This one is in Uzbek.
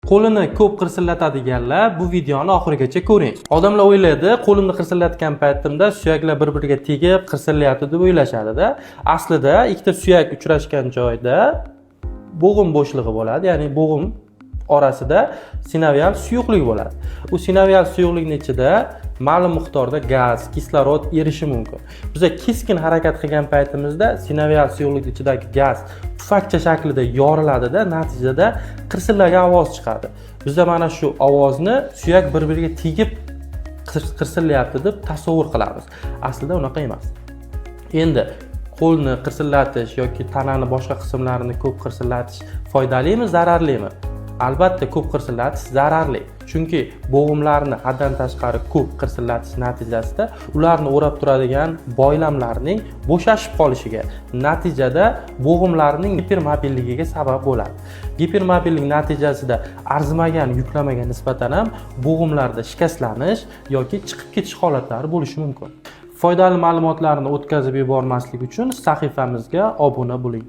Qo'lini ko'p qirsillatadiganlar bu videoni oxirigacha ko'ring. Odamlar o'ylaydi, qo'limni qirsillatgan paytimda suyaklar bir-biriga tegib qirsillayapti deb o'ylashadi-da. Aslida ikkita suyak uchrashgan joyda bo'g'im bo'shlig'i bo'ladi, ya'ni bo'g'im orasida sinovial suyuqlik bo'ladi. U sinovial suyuqlikning ichida ma'lum miqdorda gaz, kislorod erishi mumkin. Biz keskin harakat qilgan paytimizda sinovial suyuqlikning ichidagi gaz pufakcha shaklida yoriladi-da, natijada qirsillagan ovoz chiqadi. Bizda mana shu ovozni suyak bir-biriga tegib qirsillayapti deb tasavvur qilamiz. Aslida unaqa emas. Endi qo'lni qirsillatish yoki tanani boshqa qismlarini ko'p qirsillatish foydalimi, zararlimi? Albatta ko'p qirsillatish zararli. Chunki bo'g'imlarni haddan tashqari ko'p qirsillatish natijasida ularni o'rab turadigan boylamlarning bo'shashib qolishiga, natijada bo'g'imlarning gipermobilligiga sabab bo'ladi. Gipermobillik natijasida arzimagan yuklamaga nisbatan ham bo'g'imlarda shikastlanish yoki chiqib ketish holatlari bo'lishi mumkin. Foydali ma'lumotlarni o'tkazib yubormaslik uchun sahifamizga obuna bo'ling.